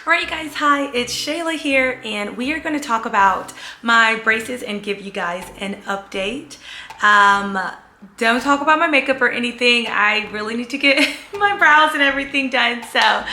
All right, you guys, hi, it's Shayla here, and we are going to talk about my braces and give you guys an update. Don't talk about my makeup or anything. I really need to get my brows and everything done, so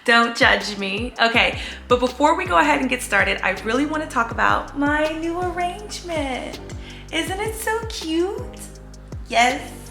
don't judge me. Okay, but before we go ahead and get started, I really want to talk about my new arrangement. Isn't it so cute? Yes,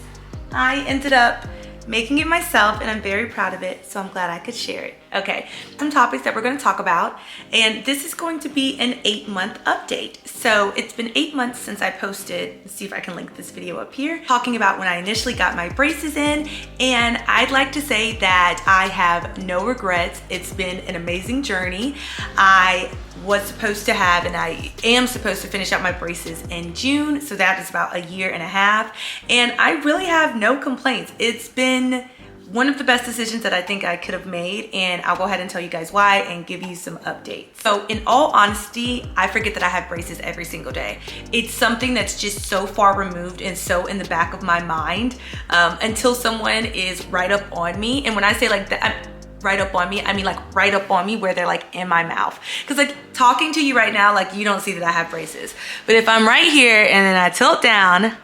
I ended up making it myself and I'm very proud of it, so I'm glad I could share it. Okay, some topics that we're going to talk about, and this is going to be an 8-month update. So it's been 8 months since I posted, let's see if I can link this video up here, talking about when I initially got my braces in, and I'd like to say that I have no regrets. It's been an amazing journey. I was supposed to have, and I am supposed to finish out my braces in June, so that is about a year and a half, and I really have no complaints. It's been one of the best decisions that I think I could have made, and I'll go ahead and tell you guys why and give you some updates. So in all honesty, I forget that I have braces every single day. It's something that's just so far removed and so in the back of my mind until someone is right up on me. And when I say like that, right up on me, I mean like right up on me where they're like in my mouth. Cause like talking to you right now, like you don't see that I have braces. But if I'm right here and then I tilt down,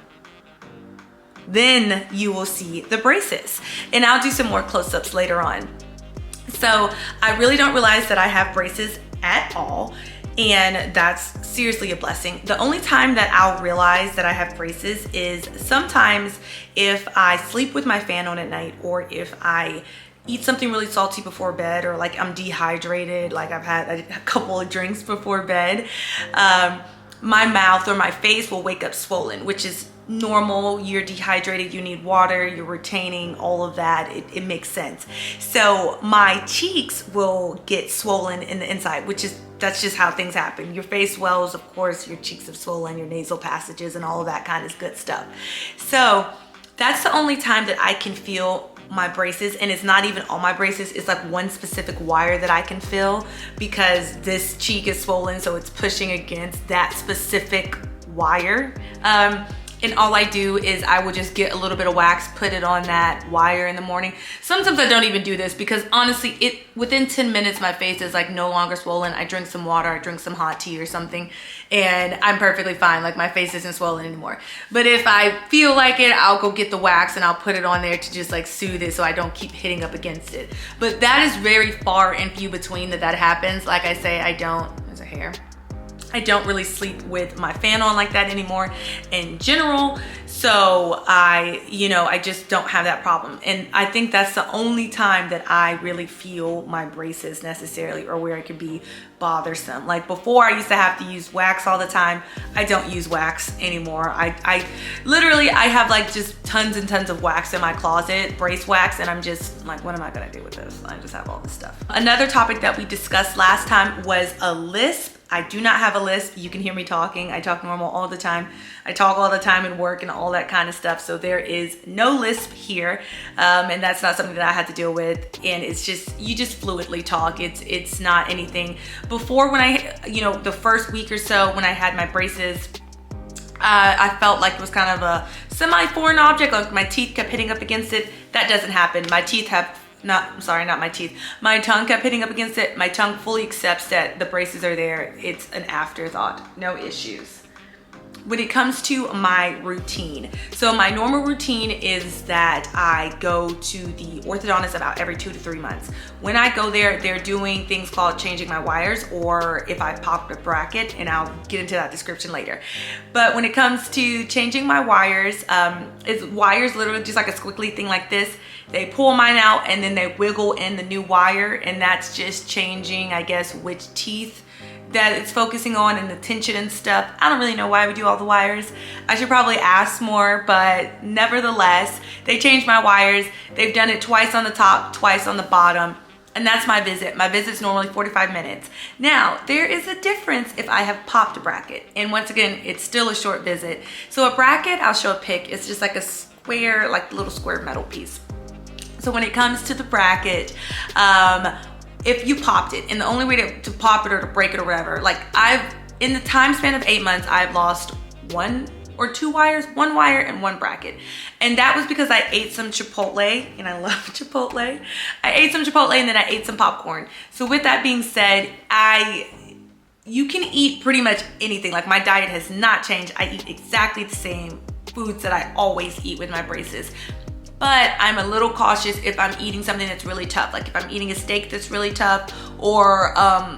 then you will see the braces. And I'll do some more close-ups later on. So I really don't realize that I have braces at all. And that's seriously a blessing. The only time that I'll realize that I have braces is sometimes if I sleep with my fan on at night, or if I eat something really salty before bed, or like I'm dehydrated, like I've had a couple of drinks before bed, my mouth or my face will wake up swollen, which is normal. You're dehydrated, you need water, you're retaining all of that. It makes sense. So my cheeks will get swollen in the inside, that's just how things happen. Your face swells, of course, your cheeks have swollen, your nasal passages and all of that kind of good stuff. So that's the only time that I can feel my braces, and it's not even all my braces. It's like one specific wire that I can feel because this cheek is swollen, so it's pushing against that specific wire. And all I do is I will just get a little bit of wax, put it on that wire in the morning. Sometimes I don't even do this because honestly, within 10 minutes, my face is like no longer swollen. I drink some water, I drink some hot tea or something, and I'm perfectly fine. Like my face isn't swollen anymore. But if I feel like it, I'll go get the wax and I'll put it on there to just like soothe it so I don't keep hitting up against it. But that is very far and few between that happens. Like I say, there's a hair. I don't really sleep with my fan on like that anymore in general. So I just don't have that problem. And I think that's the only time that I really feel my braces necessarily, or where it could be bothersome. Like before, I used to have to use wax all the time. I don't use wax anymore. I literally have like just tons and tons of wax in my closet, brace wax, and I'm just like, what am I gonna do with this? I just have all this stuff. Another topic that we discussed last time was a lisp. I do not have a lisp. You can hear me talking. I talk normal all the time. I talk all the time in work and all that kind of stuff. So there is no lisp here. And that's not something that I had to deal with. And it's just, you just fluidly talk. It's not anything. Before, when the first week or so when I had my braces, I felt like it was kind of a semi-foreign object. Like my teeth kept hitting up against it. That doesn't happen. My teeth have not my teeth. My tongue kept hitting up against it. My tongue fully accepts that the braces are there. It's an afterthought, no issues. When it comes to my routine, so my normal routine is that I go to the orthodontist about every 2 to 3 months. When I go there, they're doing things called changing my wires, or if I popped a bracket, and I'll get into that description later. But when it comes to changing my wires, it's wires literally just like a squiggly thing like this. They pull mine out and then they wiggle in the new wire, and that's just changing, I guess, which teeth that it's focusing on and the tension and stuff. I don't really know why we do all the wires. I should probably ask more, but nevertheless, they changed my wires. They've done it twice on the top, twice on the bottom, and that's my visit. My visit's normally 45 minutes. Now, there is a difference if I have popped a bracket, and once again, it's still a short visit. So a bracket, I'll show a pic, it's just like a square, like little square metal piece. So when it comes to the bracket, if you popped it, and the only way to pop it or to break it or whatever, like in the time span of 8 months, I've lost 1 or 2 wires, 1 wire and 1 bracket. And that was because I ate some Chipotle, and I love Chipotle. I ate some Chipotle and then I ate some popcorn. So with that being said, you can eat pretty much anything. Like, my diet has not changed. I eat exactly the same foods that I always eat with my braces. But I'm a little cautious if I'm eating something that's really tough. Like if I'm eating a steak that's really tough, or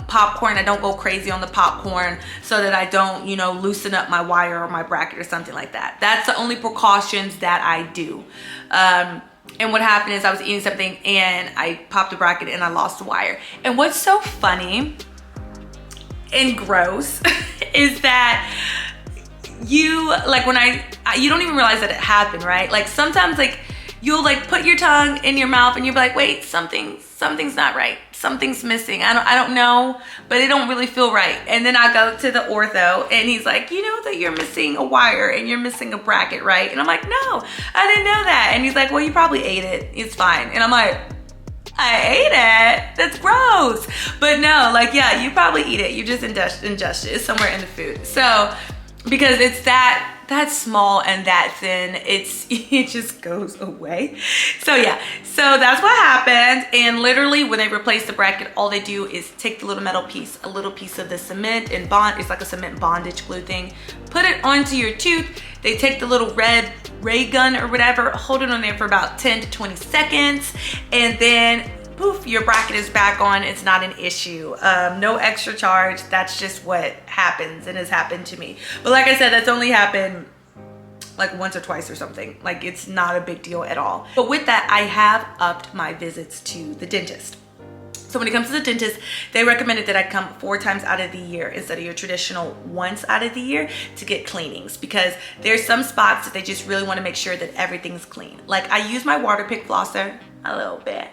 popcorn, I don't go crazy on the popcorn so that I don't, you know, loosen up my wire or my bracket or something like that. That's the only precautions that I do. And what happened is I was eating something and I popped the bracket and I lost the wire. And what's so funny and gross is that you, like, when you don't even realize that it happened, right? Like sometimes, like, you'll like put your tongue in your mouth and you'll be like, wait, something's not right. Something's missing. I don't know, but it don't really feel right. And then I go to the ortho and he's like, you know that you're missing a wire and you're missing a bracket, right? And I'm like, no, I didn't know that. And he's like, well, you probably ate it. It's fine. And I'm like, I ate it? That's gross. But no, like, yeah, you probably eat it. You just ingest it. It's somewhere in the food. So, because it's that small and that thin, it just goes away. So yeah, so that's what happened. And literally when they replace the bracket, all they do is take the little metal piece, a little piece of the cement and bond, it's like a cement bondage glue thing, put it onto your tooth. They take the little red ray gun or whatever, hold it on there for about 10 to 20 seconds, and then poof, your bracket is back on. It's not an issue. No extra charge. That's just what happens and has happened to me. But like I said, that's only happened like once or twice or something. Like, it's not a big deal at all. But with that, I have upped my visits to the dentist. So when it comes to the dentist, they recommended that I come 4 times out of the year instead of your traditional once out of the year to get cleanings, because there's some spots that they just really want to make sure that everything's clean. Like, I use my water pick flosser a little bit,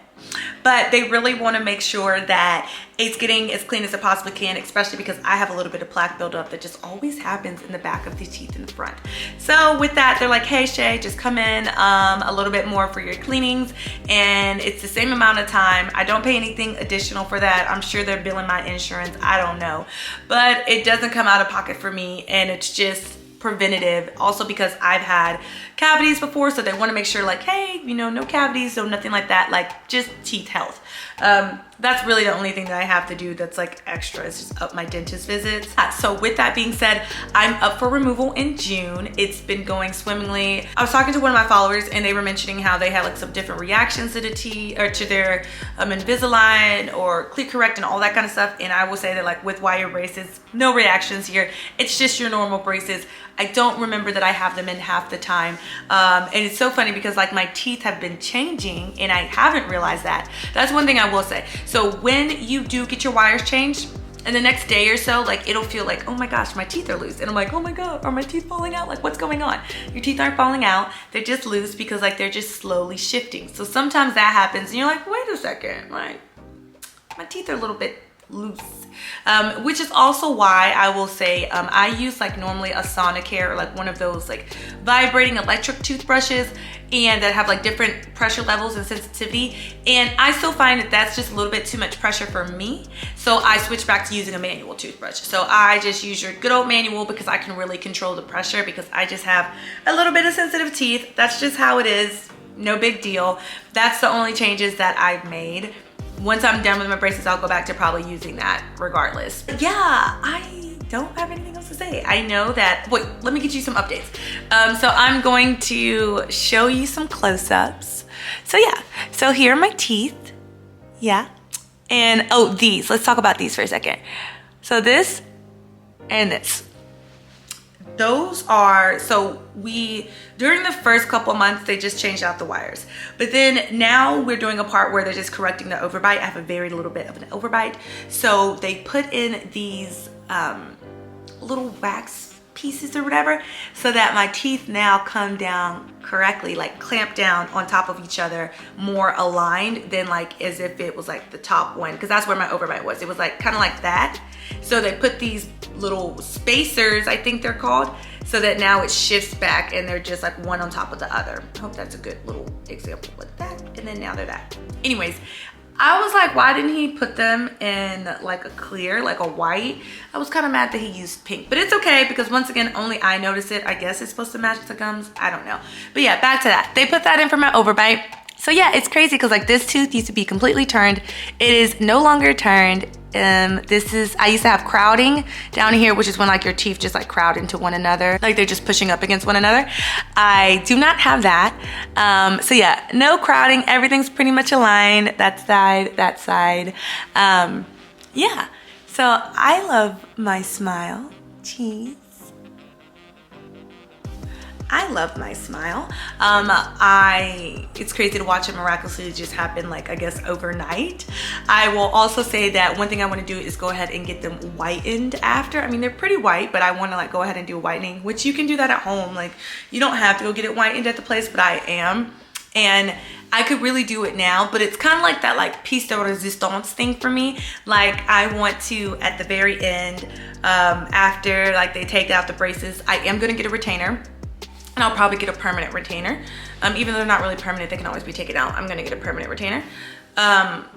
but they really want to make sure that it's getting as clean as it possibly can, especially because I have a little bit of plaque buildup that just always happens in the back of the teeth in the front. So with that, they're like, hey Shay, just come in a little bit more for your cleanings, and it's the same amount of time. I don't pay anything additional for that. I'm sure they're billing my insurance, I don't know, but it doesn't come out of pocket for me, and it's just preventative. Also because I've had cavities before, so they want to make sure, like, hey, you know, no cavities, so nothing like that, like just teeth health. That's really the only thing that I have to do that's like extra, is just up my dentist visits. So with that being said, I'm up for removal in June. It's been going swimmingly. I was talking to one of my followers and they were mentioning how they had like some different reactions to the teeth, or to their Invisalign or ClearCorrect and all that kind of stuff. And I will say that, like, with wire braces, no reactions here. It's just your normal braces. I don't remember that I have them in half the time. And it's so funny because, like, my teeth have been changing and I haven't realized that. That's one thing I will say. So when you do get your wires changed, and the next day or so, like, it'll feel like, oh my gosh, my teeth are loose. And I'm like, oh my God, are my teeth falling out? Like, what's going on? Your teeth aren't falling out. They're just loose because, like, they're just slowly shifting. So sometimes that happens and you're like, wait a second, like, my teeth are a little bit loose. Which is also why I will say I use, like, normally a Sonicare, or like one of those like vibrating electric toothbrushes, and that have like different pressure levels and sensitivity, and I still find that that's just a little bit too much pressure for me, so I switch back to using a manual toothbrush. So I just use your good old manual because I can really control the pressure, because I just have a little bit of sensitive teeth. That's just how it is. No big deal. That's the only changes that I've made. Once I'm done with my braces, I'll go back to probably using that regardless. But yeah, I don't have anything else to say. I know that, wait, let me get you some updates. So I'm going to show you some close-ups. So yeah, so here are my teeth. Yeah. And oh, these, let's talk about these for a second. So this and this. Those are, so during the first couple months, they just changed out the wires. But then now we're doing a part where they're just correcting the overbite. I have a very little bit of an overbite. So they put in these little wax pieces or whatever, so that my teeth now come down correctly, like clamp down on top of each other, more aligned than like as if it was like the top one, because that's where my overbite was. It was like kind of like that. So they put these little spacers, I think they're called, so that now it shifts back and they're just like one on top of the other. I hope that's a good little example with that. And then now they're that. Anyways, I was like, why didn't he put them in like a clear, like a white? I was kind of mad that he used pink, but it's okay because once again, only I noticed it. I guess it's supposed to match the gums. I don't know. But yeah, back to that. They put that in for my overbite. So yeah, it's crazy because like this tooth used to be completely turned. It is no longer turned. I used to have crowding down here, which is when like your teeth just like crowd into one another, like they're just pushing up against one another. I do not have that. So yeah, no crowding, everything's pretty much aligned, that side. Yeah, so I love my smile. Cheese. I love my smile. It's crazy to watch it miraculously just happen, like I guess overnight. I will also say that one thing I want to do is go ahead and get them whitened after. I mean, they're pretty white, but I want to like go ahead and do a whitening, which you can do that at home. Like you don't have to go get it whitened at the place, but I am. And I could really do it now, but it's kind of like that like piece de resistance thing for me. Like I want to, at the very end, after like they take out the braces, I am gonna get a retainer. And I'll probably get a permanent retainer. Even though they're not really permanent, they can always be taken out. I'm gonna get a permanent retainer.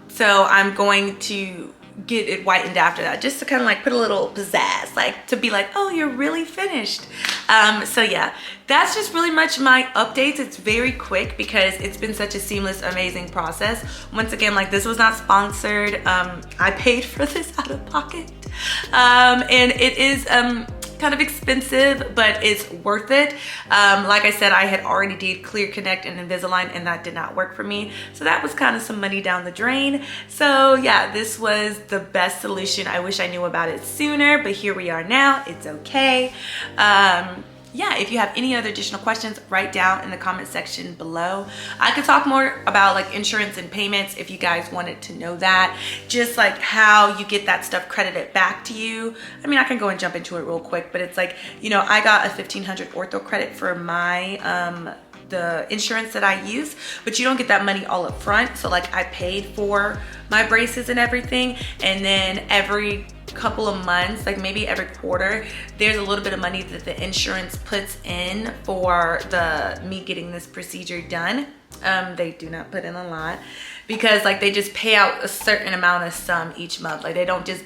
So I'm going to get it whitened after that, just to kind of like put a little pizzazz, like to be like, oh, you're really finished. So yeah, that's just really much my updates. It's very quick because it's been such a seamless, amazing process. Once again, like this was not sponsored. I paid for this out of pocket. And it is, kind of expensive, but it's worth it. Like I said, I had already did Clear Connect and Invisalign and that did not work for me. So that was kind of some money down the drain. So yeah, this was the best solution. I wish I knew about it sooner, but here we are now. It's okay. Yeah, if you have any other additional questions, write down in the comment section below. I could talk more about like insurance and payments if you guys wanted to know that. Just like how you get that stuff credited back to you. I mean, I can go and jump into it real quick, but it's like, you know, I got a 1,500 ortho credit for my the insurance that I use, but you don't get that money all up front. So like I paid for my braces and everything, and then every couple of months, like maybe every quarter, there's a little bit of money that the insurance puts in for me getting this procedure done. They do not put in a lot because like they just pay out a certain amount of sum each month. Like they don't just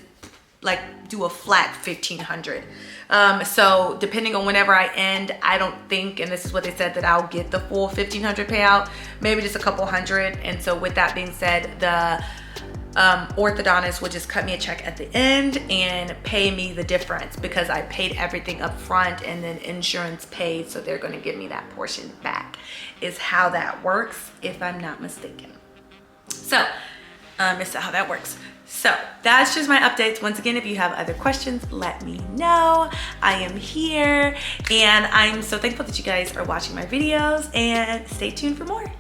like do a flat 1,500. So depending on whenever I end, I don't think, and this is what they said, that I'll get the full 1,500 payout, maybe just a couple hundred. And so with that being said, the orthodontist would just cut me a check at the end and pay me the difference because I paid everything up front and then insurance paid, so they're going to give me that portion back, is how that works, if I'm not mistaken. So is how that works. So that's just my updates. Once again, if you have other questions, let me know. I am here, and I'm so thankful that you guys are watching my videos, and stay tuned for more.